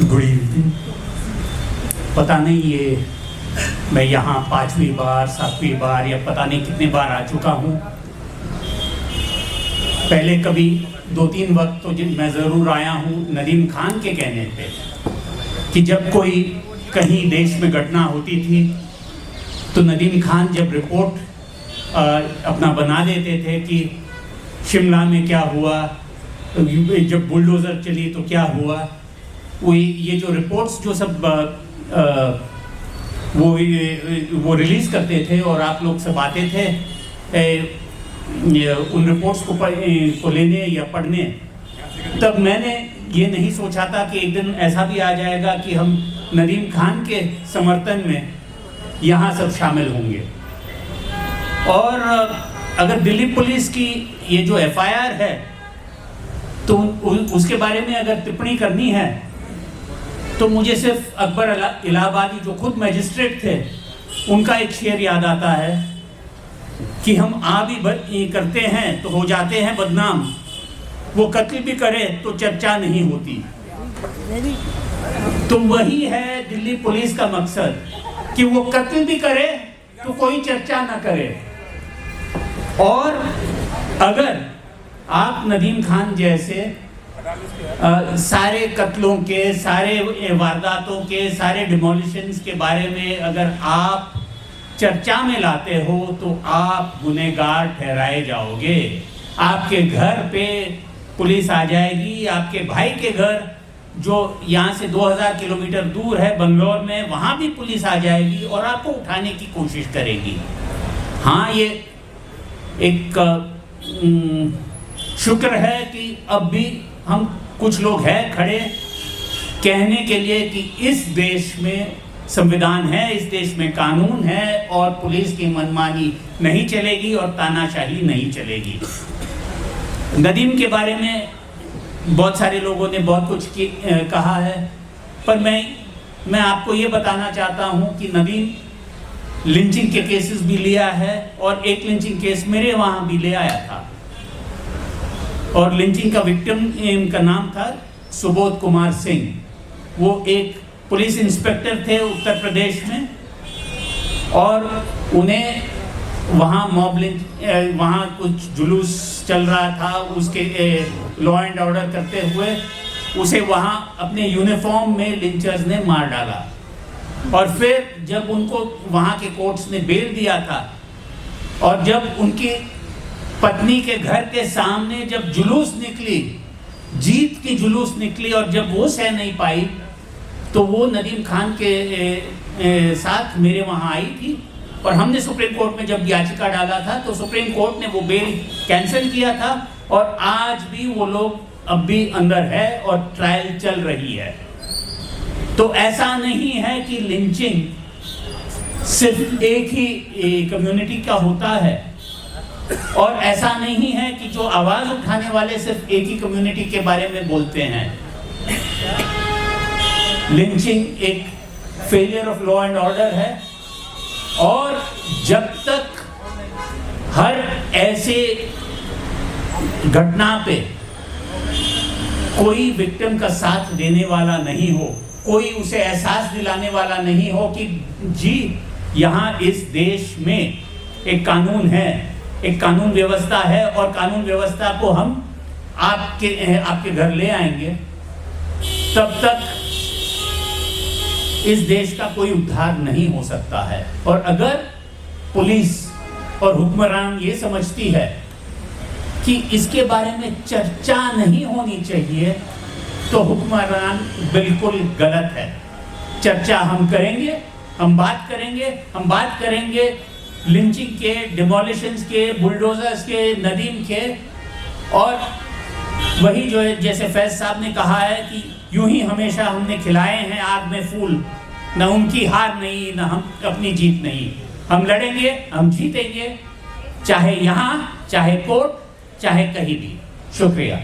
Good evening. पता नहीं ये मैं यहाँ 5वीं बार 7वीं बार या पता नहीं कितने बार आ चुका हूँ। पहले कभी 2-3 वक्त तो मैं ज़रूर आया हूँ नदीम खान के कहने पे कि जब कोई कहीं देश में घटना होती थी तो नदीम खान जब रिपोर्ट अपना बना देते थे कि शिमला में क्या हुआ, जब बुलडोज़र चली तो क्या हुआ, वो ये जो रिपोर्ट्स जो सब वो रिलीज़ करते थे और आप लोग सब आते थे उन रिपोर्ट्स को लेने या पढ़ने। तब मैंने ये नहीं सोचा था कि एक दिन ऐसा भी आ जाएगा कि हम नदीम खान के समर्थन में यहाँ सब शामिल होंगे। और अगर दिल्ली पुलिस की ये जो FIR है तो उसके बारे में अगर टिप्पणी करनी है तो मुझे सिर्फ अकबर इलाहाबादी जो खुद मजिस्ट्रेट थे उनका एक शेर याद आता है कि हम भी करते हैं तो हो जाते हैं बदनाम, वो कत्ल भी करे तो चर्चा नहीं होती। तो वही है दिल्ली पुलिस का मकसद कि वो कत्ल भी करे तो कोई चर्चा ना करे। और अगर आप नदीम खान जैसे सारे कत्लों के, सारे वारदातों के, सारे डिमोलिशंस के बारे में अगर आप चर्चा में लाते हो तो आप गुनहगार ठहराए जाओगे। आपके घर पे पुलिस आ जाएगी, आपके भाई के घर जो यहाँ से 2000 किलोमीटर दूर है बंगलौर में, वहाँ भी पुलिस आ जाएगी और आपको उठाने की कोशिश करेगी। हाँ, ये एक शुक्र है कि अब भी हम कुछ लोग हैं खड़े कहने के लिए कि इस देश में संविधान है, इस देश में कानून है और पुलिस की मनमानी नहीं चलेगी और तानाशाही नहीं चलेगी। नदीम के बारे में बहुत सारे लोगों ने बहुत कुछ कहा है, पर मैं आपको ये बताना चाहता हूँ कि नदीम लिंचिंग के केसेस भी लिया है और एक लिंचिंग केस मेरे वहाँ भी ले आया था। और लिंचिंग का विक्टिम का नाम था सुबोध कुमार सिंह। वो एक पुलिस इंस्पेक्टर थे उत्तर प्रदेश में और उन्हें वहाँ वहाँ कुछ जुलूस चल रहा था, उसके लॉ एंड ऑर्डर करते हुए उसे वहाँ अपने यूनिफॉर्म में लिंचर्स ने मार डाला। और फिर जब उनको वहाँ के कोर्ट्स ने बेल दिया था और जब उनकी पत्नी के घर के सामने जब जुलूस निकली, जीत की जुलूस निकली, और जब वो सह नहीं पाई तो वो नदीम खान के साथ मेरे वहाँ आई थी और हमने सुप्रीम कोर्ट में जब याचिका डाला था तो सुप्रीम कोर्ट ने वो बेल कैंसिल किया था और आज भी वो लोग अब भी अंदर है और ट्रायल चल रही है। तो ऐसा नहीं है कि लिंचिंग सिर्फ एक ही कम्युनिटी का होता है और ऐसा नहीं है कि जो आवाज उठाने वाले सिर्फ एक ही कम्युनिटी के बारे में बोलते हैं। लिंचिंग एक failure of law and order है और जब तक हर ऐसे घटना पे कोई विक्टिम का साथ देने वाला नहीं हो, कोई उसे एहसास दिलाने वाला नहीं हो कि जी यहाँ इस देश में एक कानून है, एक कानून व्यवस्था है और कानून व्यवस्था को हम आपके घर ले आएंगे, तब तक इस देश का कोई उद्धार नहीं हो सकता है। और अगर पुलिस और हुक्मरान ये समझती है कि इसके बारे में चर्चा नहीं होनी चाहिए तो हुक्मरान बिल्कुल गलत है। चर्चा हम करेंगे, हम बात करेंगे लिंचिंग के, डिमोलिशंस के, बुलडोजर्स के, नदीम के। और वही जो है जैसे फैज साहब ने कहा है कि यूं ही हमेशा हमने खिलाए हैं आग में फूल, न उनकी हार नहीं न हम अपनी जीत नहीं। हम लड़ेंगे, हम जीतेंगे, चाहे यहाँ, चाहे कोर्ट, चाहे कहीं भी। शुक्रिया।